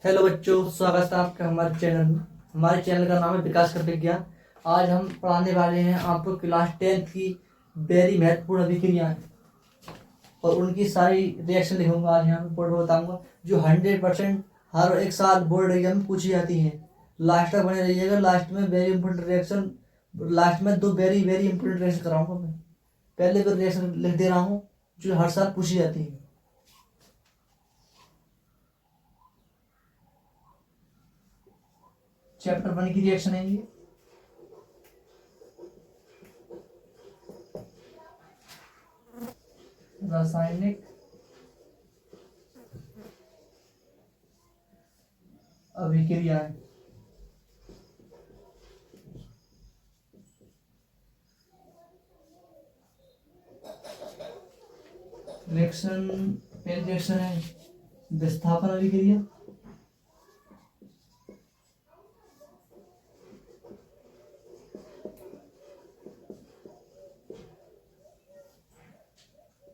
Hello बच्चों, स्वागत है आपका हमारे चैनल में। हमारे चैनल का नाम है विकास का विज्ञान। आज हम पढ़ाने वाले हैं आपको क्लास 10 की वेरी महत्वपूर्ण अभिक्रियाएं और उनकी सारी रिएक्शन लिखूंगा। आज यहाँ पे बोर्ड में बताऊंगा जो 100% हर एक साल बोर्ड एग्जाम में पूछी जाती हैं। लास्ट तक बने रहिएगा। लास्ट में वेरी इंपॉर्टेंट रिएक्शन, लास्ट में दो वेरी वेरी इंपॉर्टेंट रिएक्शन कराऊंगा मैं। पहले भी रिएक्शन लिख दे रहा हूँ जो हर साल पूछी जाती है। चैप्टर 1 की रिएक्शन है ये। रासायनिक अभिक्रियाएं। रिएक्शन पहली रिएक्शन है विस्थापन अभिक्रिया।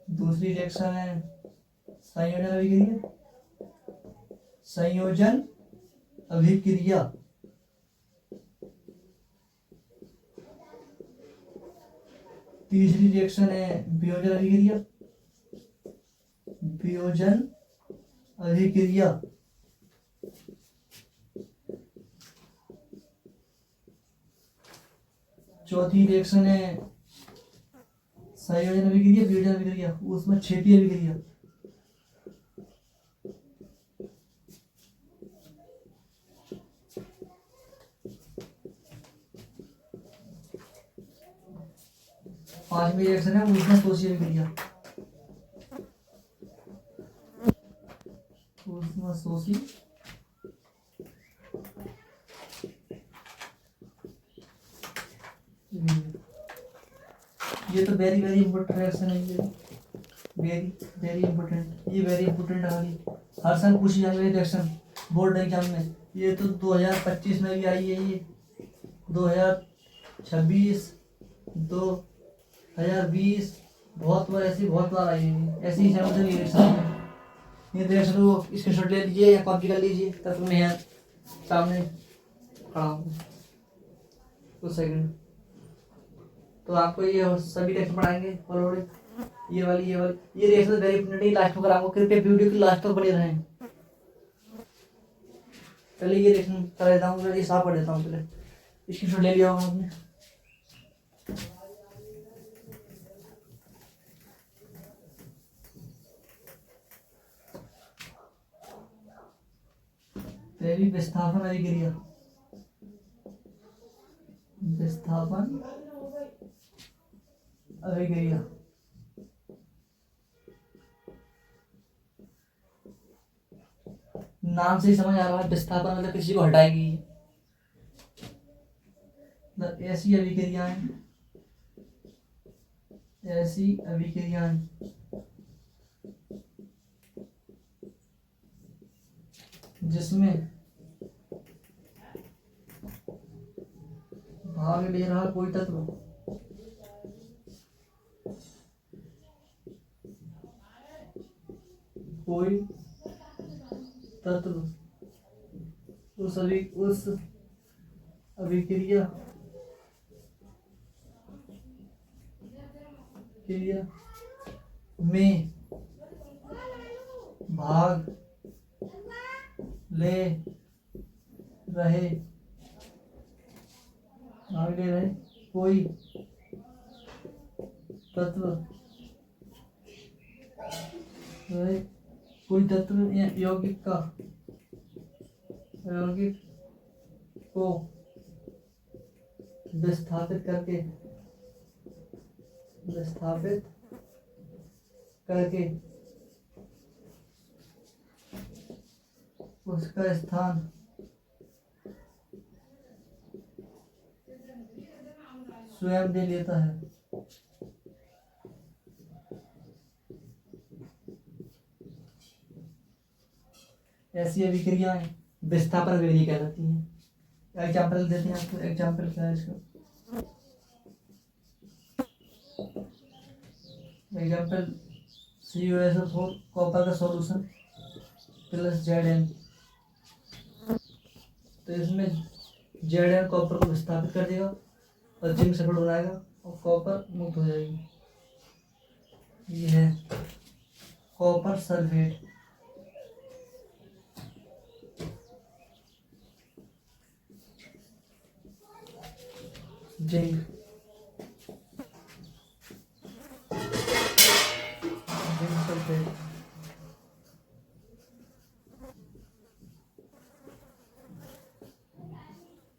दूसरी रिएक्शन है संयोजन अभिक्रिया। संयोजन अभिक्रिया। तीसरी रिएक्शन है वियोजन अभिक्रिया। वियोजन अभिक्रिया। चौथी रिएक्शन है संयोजन अभिक्रिया वियोजन अभिक्रिया, उसमें क्षेपीय अभिक्रिया। पांचवी रिएक्शन है ऊष्माशोषी अभिक्रिया। ऊष्माशोषी ये तो वेरी वेरी इंपॉर्टेंट रिएक्शन है। ये वेरी वेरी इंपॉर्टेंट, ये वेरी इंपॉर्टेंट है। हर साल पूछी जाने वाली रिएक्शन बोर्ड एग्जाम में। ये तो 2025 में भी आई है, ये 2026, 2020 बहुत बार ऐसी बहुत बार आई है। ऐसी ही रिएक्शन है। ये रिएक्शन को स्क्रीनशॉट ले लीजिए या कॉपी कर लीजिए। तब मैं यहाँ सामने खड़ा हूँ कुछ सेकंड, तो आपको ये सभी रिएक्शन पढ़ाएंगे। और ये वाली ये रिएक्शन वेरी इंपॉर्टेंट, लास्ट में कराऊंगा। कृपया वीडियो की लास्ट तक बने रहें। पहले ये रिएक्शन कर देता हूँ, ये साफ कर देता हूँ। पहले स्क्रीनशॉट ले लिया होगा आपने। पहली विस्थापन अभिक्रिया। विस्थापन अभिक्रिया नाम से ही समझ आ रहा है। विस्थापन मतलब किसी को हटाएगी। ऐसी अभिक्रियाएं, ऐसी अभिक्रियाएं जिसमें भाग ले रहा कोई तत्व उस अभिक्रिया में भाग ले रहे कोई तत्व या यौगिक को विस्थापित करके उसका स्थान स्वयं दे लेता है। ऐसी अभिक्रियाएं विस्थापन अभिक्रिया कहलाती हैं। एग्जाम्पल देते हैं आपको। एग्जाम्पल क्या है इसका? एग्जाम्पल CuSO4 कॉपर का सॉल्यूशन प्लस Zn तो इसमें जेड कॉपर को विस्थापित कर देगा और जिंक सल्फेट बनाएगा और कॉपर मुक्त हो जाएगी। ये है copper sulphate. Zinc sulphate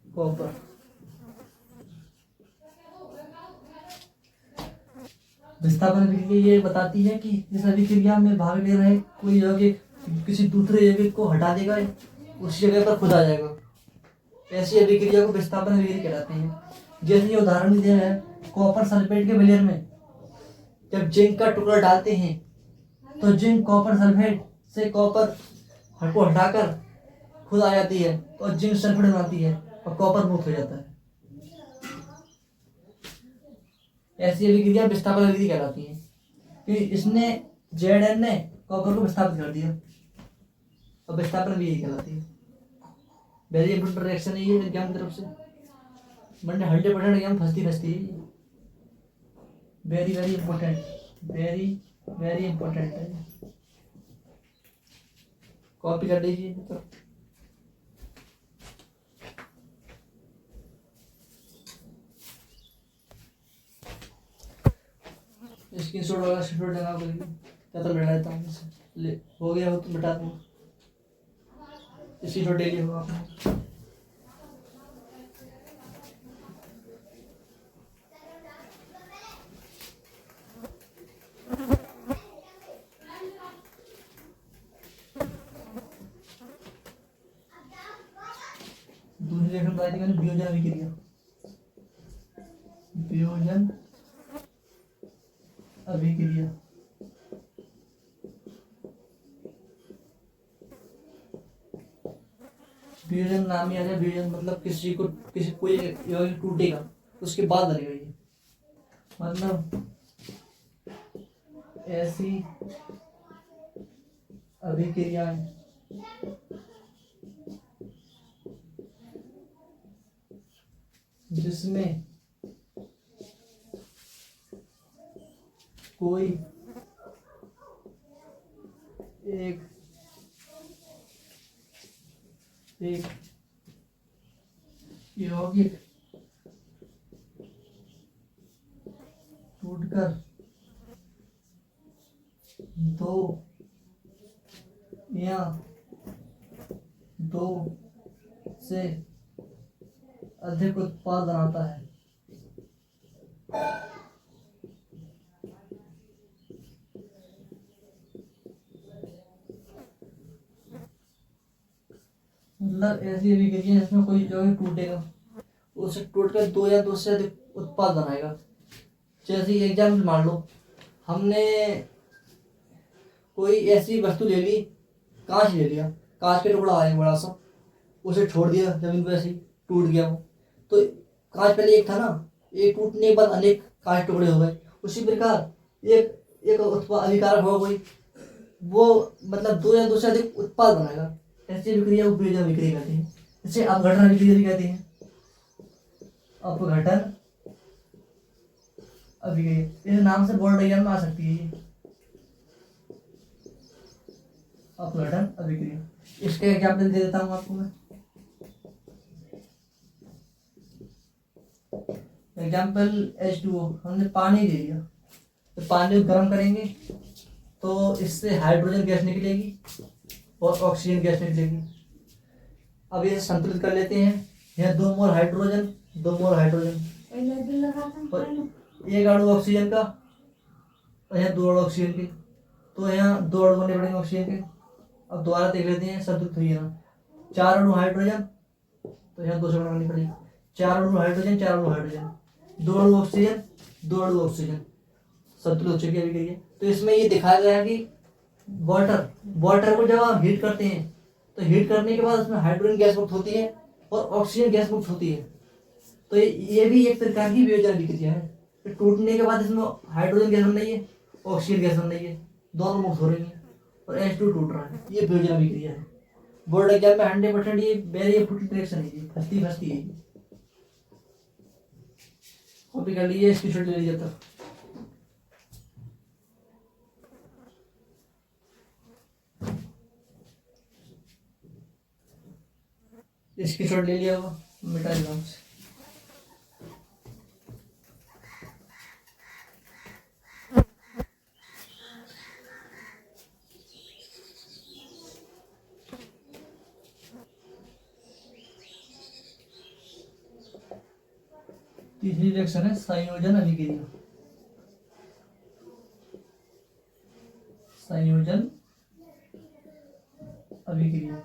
copper. विस्थापन अभिक्रिया ये बताती है कि इस अभिक्रिया में भाग ले रहे कोई यौगिक किसी दूसरे यौगिक को हटा देगा, उस जगह पर खुद आ जाएगा। ऐसी अभिक्रिया को विस्थापन अभिक्रिया कहलाते हैं। जैसे ये उदाहरण दिया है, कॉपर सल्फेट के विलयन में जब जिंक का टुकड़ा डालते हैं तो जिंक कॉपर सल्फेट से कॉपर को हटाकर खुद आ जाती है और जिंक सल्फेट बनाती है और कॉपर मुक्त हो जाता है। ऐसी अभिक्रिया विस्थापन अभिक्रिया कहलाती है कि इसने Zn ने कॉपर को विस्थापित कर दिया और विस्थापन अभिक्रिया कहलाती है। वेरी इंपोर्टेंट रिएक्शन है ये विज्ञान की तरफ से, मैंने 100% एग्जाम फंसती है। Very very important, very very important है। कॉपी कर लीजिए तो। स्क्रीनशॉट वाला स्क्रीनशॉट लगा करिए, क्या तो मिटा देता हूँ ले, हो गया हो तो मिटा दूँ। स्क्रीनशॉट डेली होगा आपने। दूसरी रिएक्शन बताई थी मैंने, वियोजन अभिक्रिया। वियोजन अभिक्रिया वियोजन नाम ही आ जाए। वियोजन मतलब किसी कोई यौगिक टूटेगा उसके बाद बनेगा ये, मतलब ऐसी अभिक्रियाएं जिसमें कोई एक यौगिक टूटकर दो या दो से अधिक उत्पाद बनाता है। मतलब ऐसी अभिक्रिया जिसमें कोई यौगिक टूटेगा, उसे टूटकर दो या दो से अधिक उत्पाद बनाएगा। जैसे एग्जाम्पल मान लो, हमने कोई ऐसी वस्तु ले ली, कांच ले लिया, कांच का टुकड़ा आया बड़ा सा, उसे छोड़ दिया जमीन पर, ऐसे ही टूट गया वो। तो कांच पहले एक था ना, एक टूटने के बाद अनेक कांच टुकड़े हो गए। उसी प्रकार एक उत्पाद अभिकारक होगा कोई, वो मतलब दो या दो से अधिक उत्पाद बनाएगा। ऐसी अभिक्रिया को वियोजन अभिक्रिया कहते हैं। इसे अपघटन अभिक्रिया भी कहते हैं। अपघटन अभिक्रिया इस नाम से बोर्ड एग्जाम में आ सकती है ये, अपघटन अभिक्रिया। इसके एग्जाम्पल दे देता हूँ आपको मैं। एग्जाम्पल H2O, हमने पानी ले लिया, तो पानी को गर्म करेंगे तो इससे हाइड्रोजन गैस निकलेगी और ऑक्सीजन गैस निकलेगी। अब ये संतुलित कर लेते हैं। यहाँ 2 मोल हाइड्रोजन, 2 मोल हाइड्रोजन और 1 अणु ऑक्सीजन का और यहाँ 2 अणु ऑक्सीजन के, तो यहाँ 2 अणु होने पड़ेंगे ऑक्सीजन के। अब दोबारा देख लेते हैं, संतुलित हुई है। 4 अणु हाइड्रोजन, तो यहाँ 2 अणु होनी पड़ेगी। 4 अणु हाइड्रोजन, 4 अणु हाइड्रोजन, 2 अणु ऑक्सीजन, 2 अणु ऑक्सीजन, संतुलित हो चुकी है। तो इसमें ये दिखाया गया है कि वाटर को जब आप हीट करते हैं तो हीट करने के बाद उसमें हाइड्रोजन गैस मुक्त होती है और ऑक्सीजन गैस मुक्त होती है। तो ये भी एक प्रकार की वियोजन अभिक्रिया है। तो टूटने के बाद इसमें हाइड्रोजन गैस बन रही है, ऑक्सीजन गैस बन रही है, दोनों मुक्त हो रही है और H2 टूट रहा है। ये वियोजन अभिक्रिया है। बोर्ड एग्जाम में 100% ये वेरी इंपॉर्टेंट डायरेक्शन है, ये फंसती फंसती है। कॉपी कर लीजिए, स्क्रीनशॉट ले लीजिए तब। स्क्रीनशॉट ले लिया होगा, मिटा एग्जाम से। तीसरी रिएक्शन है संयोजन अभिक्रिया। संयोजन अभिक्रिया,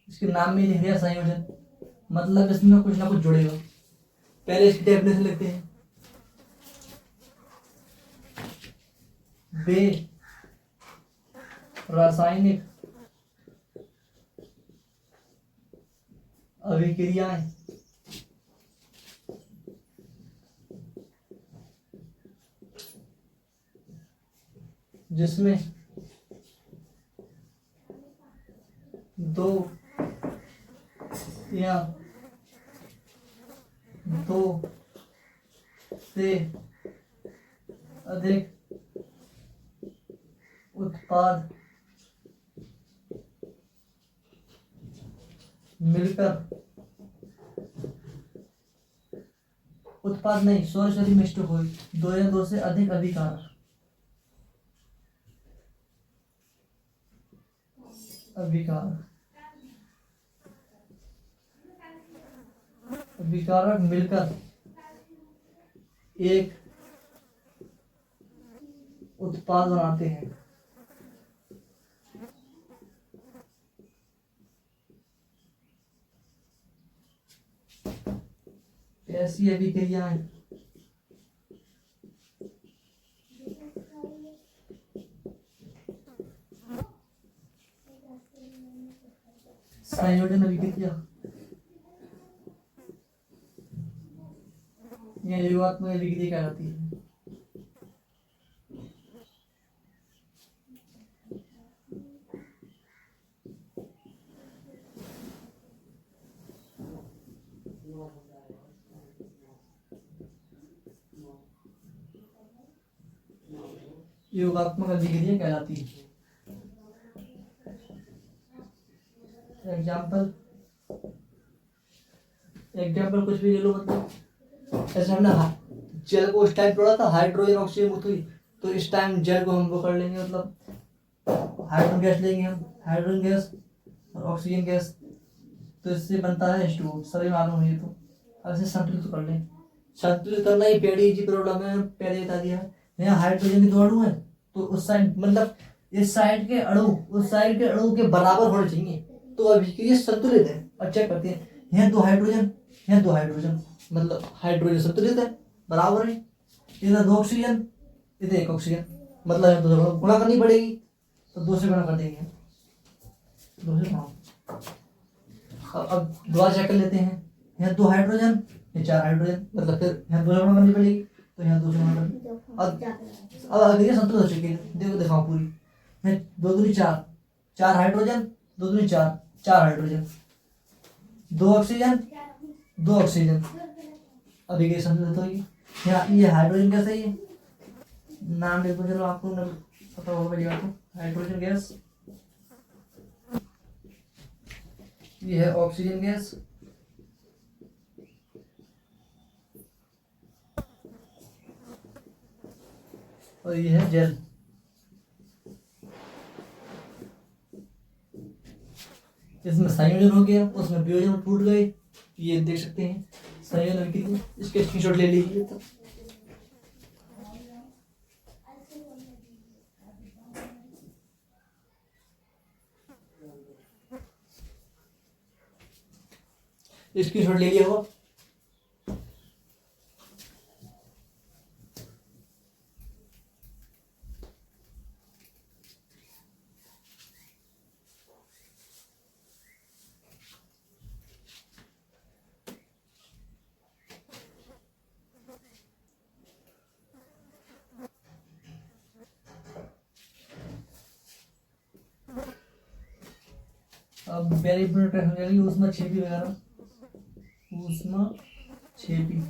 इसके नाम में लिख दिया संयोजन, मतलब इसमें कुछ ना कुछ जुड़ेगा। पहले इसकी डेफिनेशन लिखते हैं। वे रासायनिक अभिक्रियाएं जिसमें दो या दो से अधिक उत्पाद मिलकर, उत्पाद नहीं, सॉरी मिस्टेक हुई, दो या दो से अधिक अभिकारक, अभिकारक मिलकर एक उत्पाद बनाते हैं। ऐसी अभिक्रियाएं संयोजन अभिक्रिया या योगात्मक अभिक्रिया कहलाती है। योगात्मक अभिक्रिया कहलाती है। एग्जाम्पल कुछ भी ले लो, मतलब ऐसे हमने जेल को उस टाइम तोड़ा था, हाइड्रोजन ऑक्सीजन मुक्त हुई, तो इस टाइम जेल को हम वो कर लेंगे, मतलब हाइड्रोजन गैस लेंगे हम, हाइड्रोजन गैस और ऑक्सीजन गैस, तो इससे बनता है H2O, सभी मालूम है ये तो। अब इसे संतुलित कर लें। संतुलित करना ही पेड़ी जी प्रॉब्लम है, पहले बता दिया है। यहाँ हाइड्रोजन के दो अणु है, तो उस साइड मतलब इस साइड के अणु उस साइड के अणु के बराबर होने चाहिए, तो अभिक्रिया संतुलित है। और चेक करते हैं, यहाँ दो हाइड्रोजन, यहाँ दो हाइड्रोजन, मतलब हाइड्रोजन संतुलित है, बराबर है। इधर दो ऑक्सीजन, इधर एक ऑक्सीजन, मतलब यहाँ दो गुणा करनी पड़ेगी, तो दो से गुणा कर देंगे, दो से गुणा। अब दोबारा चेक कर लेते हैं, यहाँ दो हाइड्रोजन, ये चार हाइड्रोजन, मतलब फिर यहाँ दो से गुणा करनी पड़ेगी, तो यहाँ दो से गुणा करनी। अब अभिक्रिया संतुलित हो चुकी है, देखो दिखाओ पूरी। यहाँ दो दूनी चार, चार हाइड्रोजन, दो दूनी चार, चार हाइड्रोजन, दो ऑक्सीजन, दो ऑक्सीजन, अभिक्रिया संतुलित होगी। यहाँ ये हाइड्रोजन गैस है, ये नाम लिख दो, चलो आपको पता होगा पहली बात तो। हाइड्रोजन गैस, ये है ऑक्सीजन गैस, और ये है जेल। इसमें संयोजन हो गया, उसमें वियोजन टूट गए, ये देख सकते हैं संयोजन अभिक्रिया। इसके स्क्रीनशॉट ले लीजिए तो। स्क्रीनशॉट ले लिया हो। अब वेरी इंपॉर्टेंट हो जाएगी ऊष्मा छेपी वगैरह, ऊष्मा छेपी।